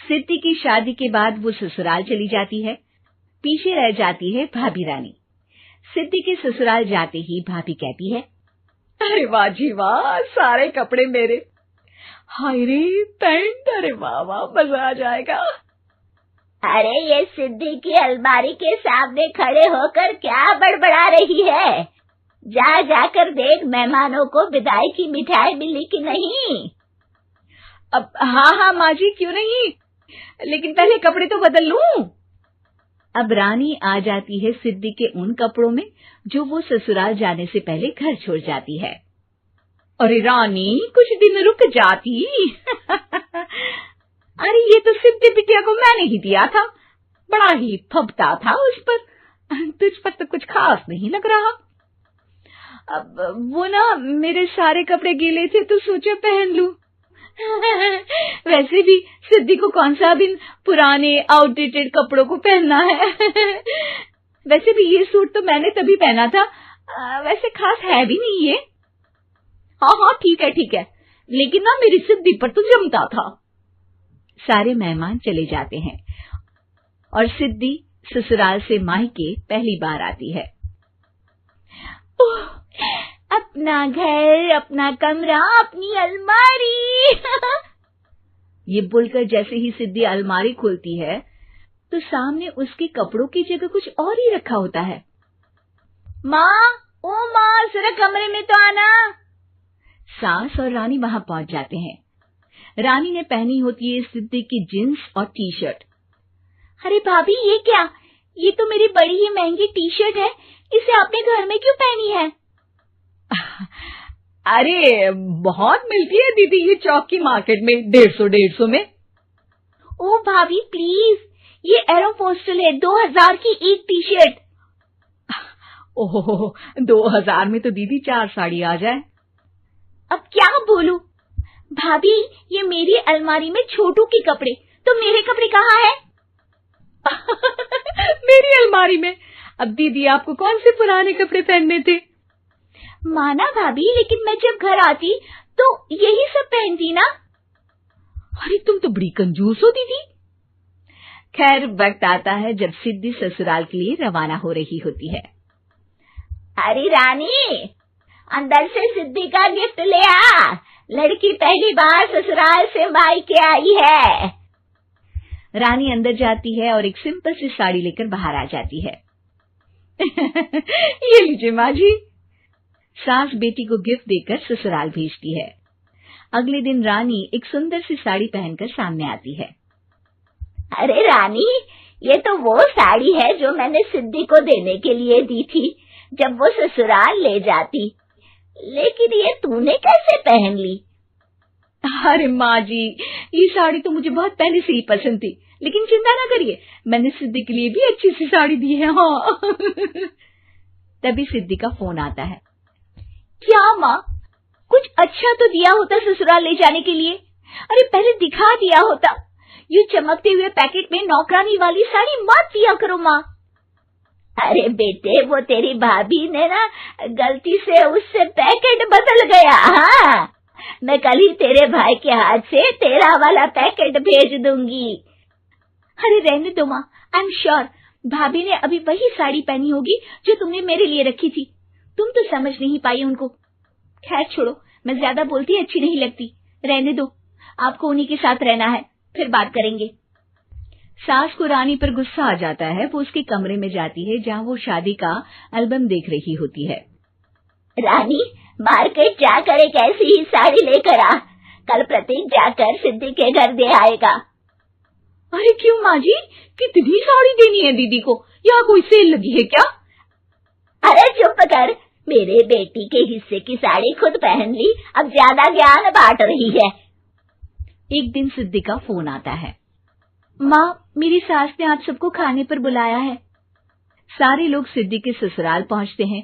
सिद्धि की शादी के बाद वो ससुराल चली जाती है। पीछे रह जाती है भाभी रानी। सिद्धि के ससुराल जाते ही भाभी कहती है, अरे वाह जी वाह, सारे कपड़े मेरे। हाय रे पैंट, अरे वाह वाह, मजा आ जाएगा। अरे ये सिद्धि की अलमारी के सामने खड़े होकर क्या बड़बड़ा रही है? जाकर देख मेहमानों को विदाई की मिठाई मिली कि नहीं। अब हाँ माँ जी, क्यों नहीं, लेकिन पहले कपड़े तो बदल लूं। अब रानी आ जाती है सिद्धि के उन कपड़ों में जो वो ससुराल जाने से पहले घर छोड़ जाती है। अरे रानी, कुछ दिन रुक जाती। अरे ये तो सिद्धि बिटिया को मैंने ही दिया था, बड़ा ही फबता था उस पर, तुझ पर तो कुछ खास नहीं लग रहा। अब वो ना मेरे सारे कपड़े गीले थे तो सोचा पहन लूं। वैसे भी सिद्धि को कौन सा दिन पुराने आउटडेटेड कपड़ों को पहनना है। वैसे भी ये सूट तो मैंने तभी पहना था, वैसे खास है भी नहीं ये। हाँ ठीक है, लेकिन ना मेरी सिद्धि पर तो जमता था। सारे मेहमान चले जाते हैं और सिद्धि ससुराल से मायके पहली बार आती है। अपना घर, अपना कमरा, अपनी अलमारी। ये बोलकर जैसे ही सिद्धि अलमारी खोलती है तो सामने उसके कपड़ों की जगह कुछ और ही रखा होता है। माँ, जरा कमरे में तो आना। सास और रानी वहां पहुंच जाते हैं। रानी ने पहनी होती है सिद्धि की जींस और टी शर्ट। अरे भाभी, ये क्या? ये तो मेरी बड़ी ही महंगी टी शर्ट है, इसे आपने घर में क्यों पहनी है? अरे बहुत मिलती है दीदी ये चौक की मार्केट में, 150 में। ओ भाभी प्लीज, ये एरोपोस्टल है, 2000 की एक टी शर्ट। ओहो, 2000 में तो दीदी 4 साड़ी आ जाए। अब क्या बोलूं? भाभी, ये मेरी अलमारी में छोटू के कपड़े, तो मेरे कपड़े कहाँ हैं? मेरी अलमारी में? अब दीदी आपको कौन से पुराने कपड़े पहनने थे? माना भाभी, लेकिन मैं जब घर आती तो यही सब पहनती ना। अरे तुम तो बड़ी कंजूस हो दीदी। खैर, वक्त आता है जब सिद्धि ससुराल के लिए रवाना हो रही होती है। अरे रानी, अंदर से सिद्धि का गिफ्ट ले आ, लड़की पहली बार ससुराल से मायके आई है। रानी अंदर जाती है और एक सिंपल सी साड़ी लेकर बाहर आ जाती है। ये लीजिए माँ जी। सास बेटी को गिफ्ट देकर ससुराल भेजती है। अगले दिन रानी एक सुंदर सी साड़ी पहनकर सामने आती है। अरे रानी, ये तो वो साड़ी है जो मैंने सिद्धि को देने के लिए दी थी जब वो ससुराल ले जाती, लेकिन ये तूने कैसे पहन ली? अरे माँ जी, ये साड़ी तो मुझे बहुत पहले से ही पसंद थी, लेकिन चिंता ना करिए, मैंने सिद्धि के लिए भी अच्छी सी साड़ी दी है। हाँ। तभी सिद्धि का फोन आता है। क्या माँ, कुछ अच्छा तो दिया होता ससुराल ले जाने के लिए। अरे पहले दिखा दिया होता। ये चमकते हुए पैकेट में नौकरानी वाली साड़ी मत दिया करो माँ। अरे बेटे, वो तेरी भाभी ने ना गलती से उससे पैकेट बदल गया। हाँ, मैं कल ही तेरे भाई के हाथ से तेरा वाला पैकेट भेज दूंगी। अरे रहने दो माँ, आई एम श्योर भाभी ने अभी वही साड़ी पहनी होगी जो तुमने मेरे लिए रखी थी। तुम तो समझ नहीं पाई उनको। खैर छोड़ो, मैं ज्यादा बोलती अच्छी नहीं लगती, रहने दो, आपको उन्हीं के साथ रहना है, फिर बात करेंगे। सास को रानी पर गुस्सा आ जाता है। वो उसके कमरे में जाती है जहाँ वो शादी का एल्बम देख रही होती है। रानी, मार्केट जाकर एक ऐसी ही साड़ी लेकर आ, कल प्रतीक जाकर सिद्धि के घर दे आएगा। अरे क्यों माँ जी, कितनी साड़ी देनी है दीदी को? यहाँ कोई सेल लगी है क्या? अरे चुप कर, मेरे बेटी के हिस्से की साड़ी खुद पहन ली, अब ज्यादा ज्ञान बांट रही है। एक दिन सिद्धि का फोन आता है। माँ, मेरी सास ने आप सबको खाने पर बुलाया है। सारे लोग सिद्धि के ससुराल पहुँचते हैं।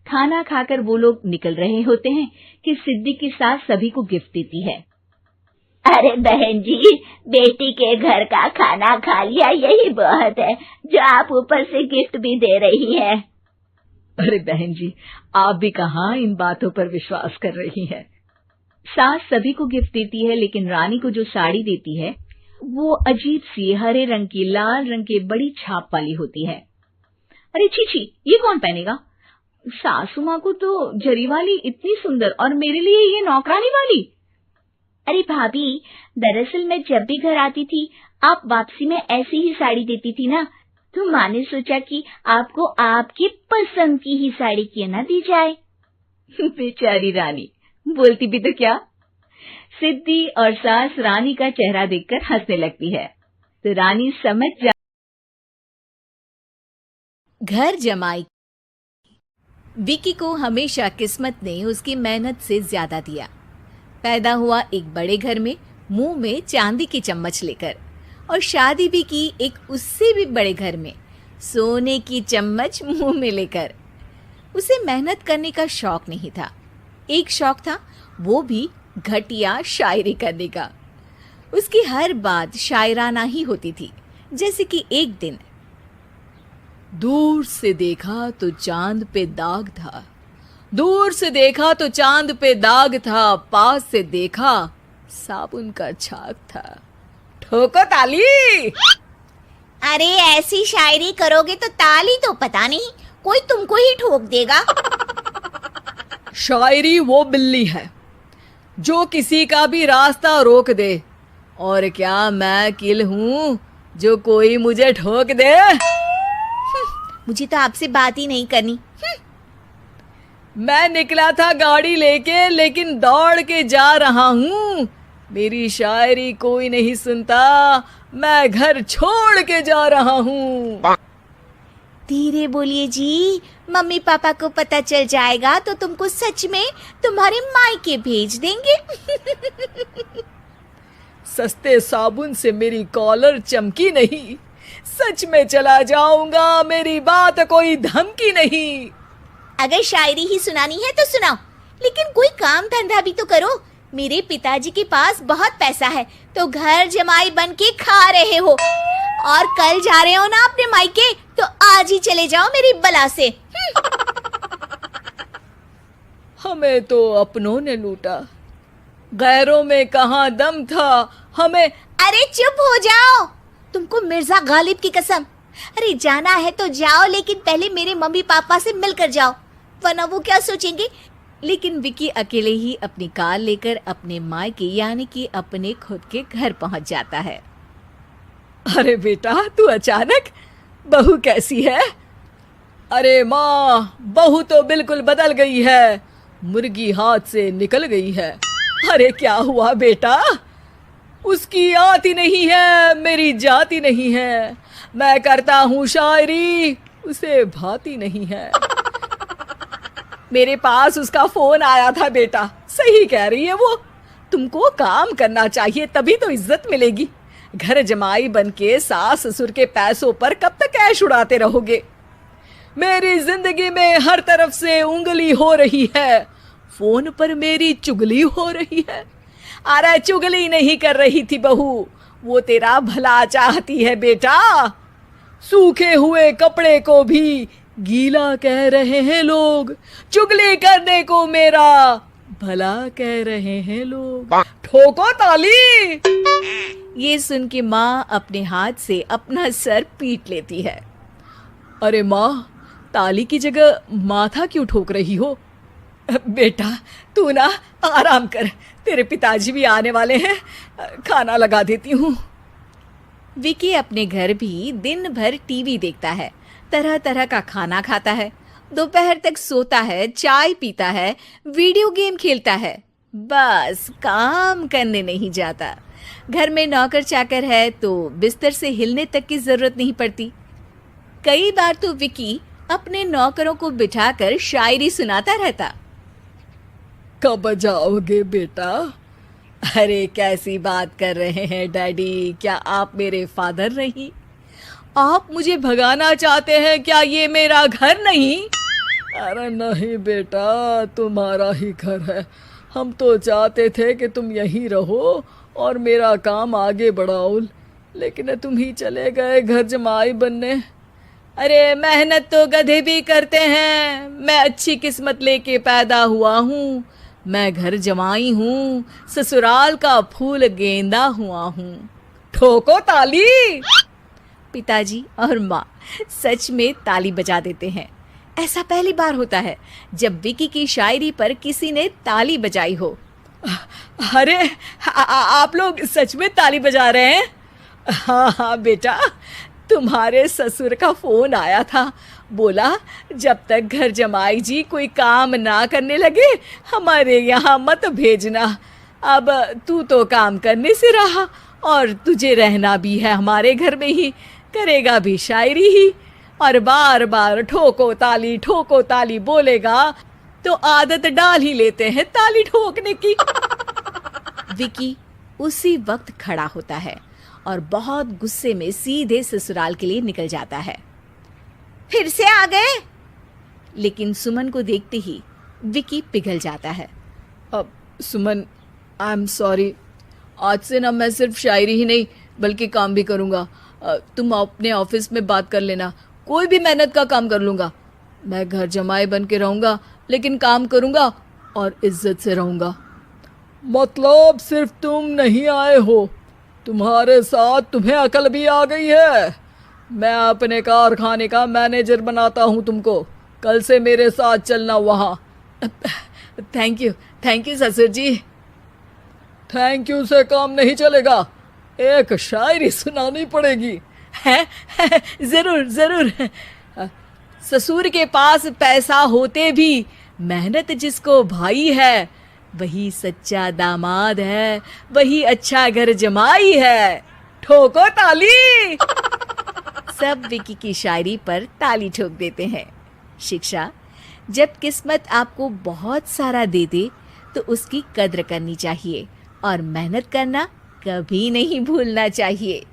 खाना खाकर वो लोग निकल रहे होते हैं कि सिद्धि की सास सभी को गिफ्ट देती है। अरे बहन जी, बेटी के घर का खाना खा लिया, यही बहुत है जो आप ऊपर से गिफ्ट भी दे रही है। अरे बहन जी, आप भी कहाँ इन बातों पर विश्वास कर रही हैं। सास सभी को गिफ्ट देती है, लेकिन रानी को जो साड़ी देती है वो अजीब सी हरे रंग की लाल रंग की बड़ी छाप वाली होती है। अरे छी, ये कौन पहनेगा? सासू माँ को तो जरी वाली इतनी सुंदर, और मेरे लिए ये नौकरानी वाली। अरे भाभी, दरअसल मैं जब भी घर आती थी आप वापसी में ऐसी ही साड़ी देती थी ना, तो माँ ने सोचा कि आपको आपकी पसंद की ही साड़ी क्यों ना दी जाए। बेचारी रानी, बोलती भी तो क्या। सिद्धि और सास रानी का चेहरा देखकर हंसने लगती है, तो रानी समझ जा। घर जमाई। विकी को हमेशा किस्मत ने उसकी मेहनत से ज्यादा दिया। पैदा हुआ एक बड़े घर में, मुंह में चांदी की चम्मच लेकर, और शादी भी की एक उससे भी बड़े घर में, सोने की चम्मच मुंह में लेकर। उसे मेहनत करने का शौक नहीं था। एक शौक था, वो भी घटिया शायरी करने का। उसकी हर बात शायराना ही होती थी। जैसे कि एक दिन, दूर से देखा तो चांद पे दाग था, दूर से देखा तो चांद पे दाग था, पास से देखा साबुन का छाग था। ठोको ताली। अरे ऐसी शायरी करोगे तो ताली तो पता नहीं कोई तुमको ही ठोक देगा। शायरी वो बिल्ली है जो किसी का भी रास्ता रोक दे, और क्या मैं किल हूँ जो कोई मुझे ठोक दे। मुझे तो आपसे बात ही नहीं करनी। मैं निकला था गाड़ी लेके, लेकिन दौड़ के जा रहा हूँ। मेरी शायरी कोई नहीं सुनता, मैं घर छोड़ के जा रहा हूँ। धीरे बोलिए जी, मम्मी पापा को पता चल जाएगा तो तुमको सच में तुम्हारे मायके भेज देंगे। सस्ते साबुन से मेरी कॉलर चमकी नहीं, सच में चला जाऊंगा, मेरी बात कोई धमकी नहीं। अगर शायरी ही सुनानी है तो सुनाओ, लेकिन कोई काम धंधा भी तो करो। मेरे पिताजी के पास बहुत पैसा है, तो घर जमाई बन के खा रहे हो, और कल जा रहे हो ना अपने मायके, तो आज ही चले जाओ मेरी बला से। हमें तो अपनों ने लूटा, गैरों में कहाँ दम था हमें। अरे चुप हो जाओ, तुमको मिर्जा गालिब की कसम। अरे जाना है तो जाओ, लेकिन पहले मेरे मम्मी पापा से मिलकर जाओ, वरना वो क्या सोचेंगे। लेकिन विकी अकेले ही अपनी कार लेकर अपने मायके यानी कि अपने खुद के घर पहुंच जाता है। अरे बेटा, तू अचानक, बहू कैसी है? अरे माँ, बहू तो बिल्कुल बदल गई है, मुर्गी हाथ से निकल गई है। अरे क्या हुआ बेटा? उसकी आती नहीं है, मेरी जाती नहीं है। मैं करता हूँ शायरी, उसे भाती नहीं है। मेरे पास उसका फोन आया था बेटा, सही कह रही है वो। तुमको काम करना चाहिए, तभी तो इज्जत मिलेगी। घर जमाई बनके सास ससुर के पैसों पर कब तक ऐश उड़ाते रहोगे? मेरी जिंदगी में हर तरफ से उंगली हो रही है, फोन पर मेरी चुगली हो रही है। अरे चुगली नहीं कर रही थी बहू, वो तेरा भला चाहती है बेटा। सूखे हुए कपड़े को भी गीला कह रहे हैं लोग, चुगली करने को मेरा भला कह रहे हैं लोग। ठोको ताली। ये सुन के माँ अपने हाथ से अपना सर पीट लेती है। अरे माँ, ताली की जगह माथा क्यों ठोक रही हो? बेटा तू ना आराम कर, तेरे पिताजी भी आने वाले हैं, खाना लगा देती हूँ। विकी अपने घर भी दिन भर टीवी देखता है, तरह तरह का खाना खाता है, दोपहर तक सोता है, चाय पीता है, वीडियो गेम खेलता है, बस काम करने नहीं जाता। घर में नौकर चाकर है तो बिस्तर से हिलने तक की जरूरत नहीं पड़ती। कई बार तो विकी अपने नौकरों को बिठाकर शायरी सुनाता रहता। कब जाओगे बेटा? अरे कैसी बात कर रहे हैं डैडी, क्या आप मेरे फादर नहीं? आप मुझे भगाना चाहते हैं क्या? ये मेरा घर नहीं। अरे नहीं बेटा, तुम्हारा ही घर है। हम तो चाहते थे कि तुम यहीं रहो और मेरा काम आगे बढ़ाओ, लेकिन तुम ही चले गए घर जमाई बनने। अरे मेहनत तो गधे भी करते हैं, मैं अच्छी किस्मत लेके पैदा हुआ हूँ, मैं घर जमाई हूँ, ससुराल का फूल गेंदा हुआ हूँ। ठोको ताली। पिताजी और माँ सच में ताली बजा देते हैं। ऐसा पहली बार होता है जब विकी की शायरी पर किसी ने ताली बजाई हो। अरे आप लोग सच में ताली बजा रहे हैं? हाँ बेटा, तुम्हारे ससुर का फोन आया था, बोला जब तक घर जमाई जी कोई काम ना करने लगे हमारे यहाँ मत भेजना। अब तू तो काम करने से रहा और तुझे रहना भी है हमारे घर में ही, करेगा भी शायरी ही, और बार बार ठोको ताली बोलेगा तो आदत डाल ही लेते हैं ताली ठोकने की। विकी उसी वक्त खड़ा होता है और बहुत गुस्से में सीधे ससुराल के लिए निकल जाता है। फिर से आ गए? लेकिन सुमन को देखते ही विकी पिघल जाता है। अब सुमन, आई एम सॉरी, आज से ना मैं सिर्फ शायरी ही नहीं बल्कि काम भी करूँगा। तुम अपने ऑफिस में बात कर लेना, कोई भी मेहनत का काम कर लूँगा। मैं घर जमाई बन के रहूँगा लेकिन काम करूँगा और इज्जत से रहूँगा। मतलब सिर्फ तुम नहीं आए हो, तुम्हारे साथ तुम्हें अकल भी आ गई है। मैं अपने कारखाने का मैनेजर बनाता हूँ तुमको, कल से मेरे साथ चलना वहाँ। थैंक यू ससुर जी। थैंक यू से काम नहीं चलेगा, एक शायरी सुनानी पड़ेगी। है? जरूर। ससुर के पास पैसा होते भी मेहनत जिसको भाई है, वही सच्चा दामाद है, वही अच्छा घर जमाई है। ठोको ताली। सब विकी की शायरी पर ताली ठोक देते हैं। शिक्षा: जब किस्मत आपको बहुत सारा दे दे तो उसकी कद्र करनी चाहिए और मेहनत करना कभी नहीं भूलना चाहिए।